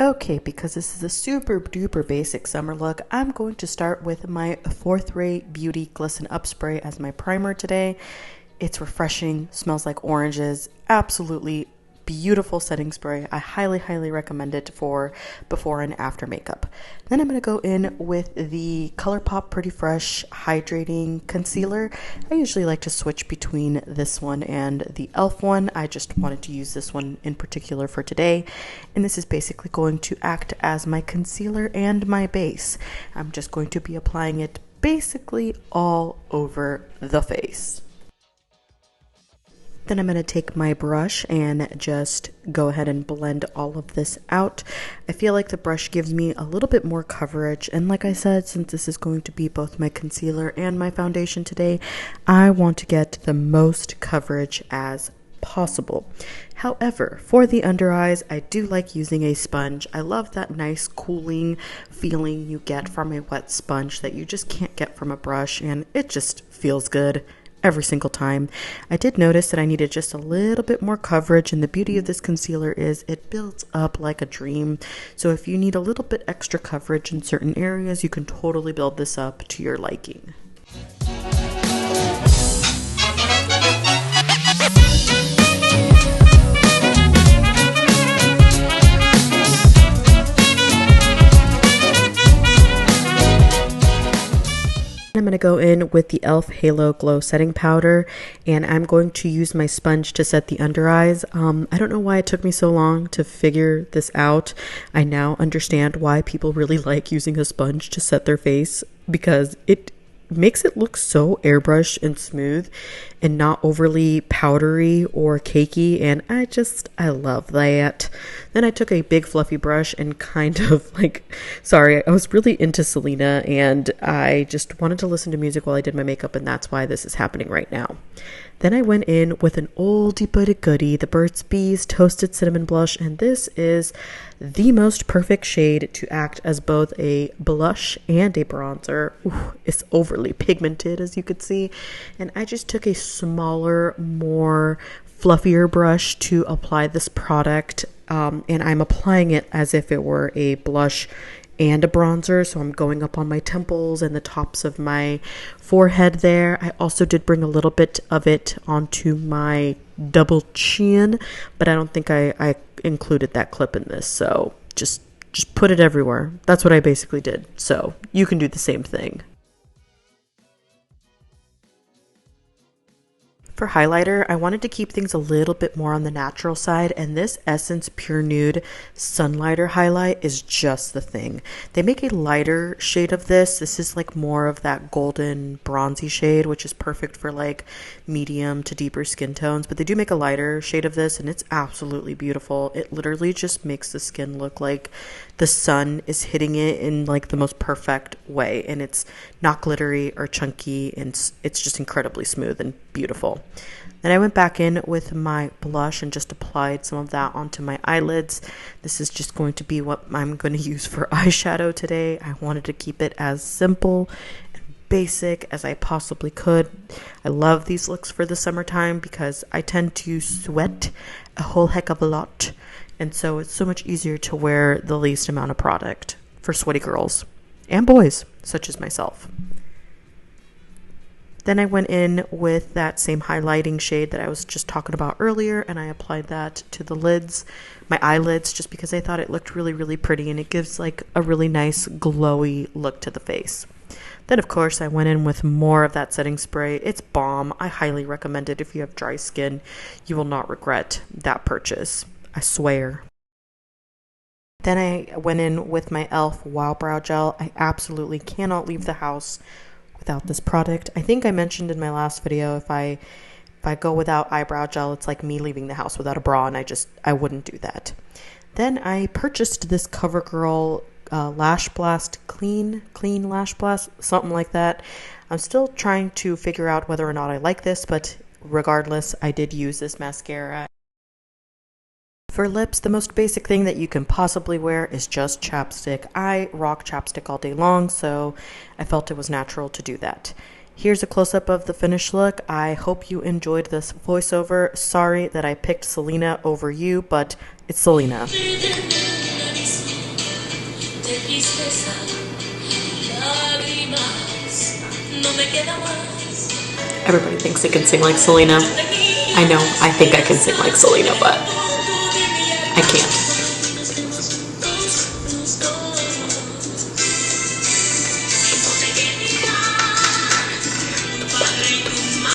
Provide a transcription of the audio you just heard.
Okay, because this is a super duper basic summer look, I'm going to start with my Fourth Ray Beauty Glisten Up Spray as my primer today. It's refreshing, smells like oranges, absolutely beautiful setting spray. I highly recommend it for before and after makeup. Then I'm going to go in with the ColourPop Pretty Fresh Hydrating Concealer. I usually like to switch between this one and the e.l.f. one. I just wanted to use this one in particular for today. And this is basically going to act as my concealer and my base. I'm just going to be applying it basically all over the face. Then I'm going to take my brush and just go ahead and blend all of this out. I feel like the brush gives me a little bit more coverage, and like I said, since this is going to be both my concealer and my foundation today, I want to get the most coverage as possible. However, for the under eyes, I do like using a sponge. I love that nice cooling feeling you get from a wet sponge that you just can't get from a brush, and it just feels good every single time. I did notice that I needed just a little bit more coverage, and the beauty of this concealer is it builds up like a dream. So if you need a little bit extra coverage in certain areas, you can totally build this up to your liking. I'm going to go in with the e.l.f. Halo Glow Setting Powder, and I'm going to use my sponge to set the under eyes. I don't know why it took me so long to figure this out. I now understand why people really like using a sponge to set their face, because it makes it look so airbrushed and smooth and not overly powdery or cakey, and I love that. Then I took a big fluffy brush and kind of I was really into Selena, and I just wanted to listen to music while I did my makeup, and that's why this is happening right now. Then I went in with an oldie but a goodie, the Burt's Bees Toasted Cinnamon Blush, and this is the most perfect shade to act as both a blush and a bronzer. Ooh, it's overly pigmented, as you could see, and I just took a smaller, more fluffier brush to apply this product, and I'm applying it as if it were a blush and a bronzer, so I'm going up on my temples and the tops of my forehead there. I also did bring a little bit of it onto my double chin, but I don't think I included that clip in this, so just put it everywhere. That's what I basically did, so you can do the same thing. For highlighter, I wanted to keep things a little bit more on the natural side, and this Essence Pure Nude Sunlighter highlight is just the thing. They make a lighter shade of this. This is like more of that golden bronzy shade, which is perfect for like medium to deeper skin tones, but they do make a lighter shade of this, and it's absolutely beautiful. It literally just makes the skin look like the sun is hitting it in like the most perfect way, and it's not glittery or chunky, and it's just incredibly smooth and beautiful. Then I went back in with my blush and just applied some of that onto my eyelids. This is just going to be what I'm going to use for eyeshadow today. I wanted to keep it as simple and basic as I possibly could. I love these looks for the summertime because I tend to sweat a whole heck of a lot, and so it's so much easier to wear the least amount of product for sweaty girls and boys such as myself. Then I went in with that same highlighting shade that I was just talking about earlier, and I applied that to the lids, my eyelids, just because I thought it looked really pretty, and it gives like a really nice glowy look to the face. Then of course I went in with more of that setting spray. It's bomb. I highly recommend it if you have dry skin. You will not regret that purchase, I swear. Then I went in with my e.l.f. Wow Brow Gel. I absolutely cannot leave the house without this product. I think I mentioned in my last video, if I go without eyebrow gel, it's like me leaving the house without a bra, and I wouldn't do that. Then I purchased this CoverGirl Lash Blast Clean Lash Blast, something like that. I'm still trying to figure out whether or not I like this, but regardless, I did use this mascara. For lips, the most basic thing that you can possibly wear is just chapstick. I rock chapstick all day long, so I felt it was natural to do that. Here's a close-up of the finished look. I hope you enjoyed this voiceover. Sorry that I picked Selena over you, but it's Selena. Everybody thinks they can sing like Selena. I know, I think I can sing like Selena, but I can't.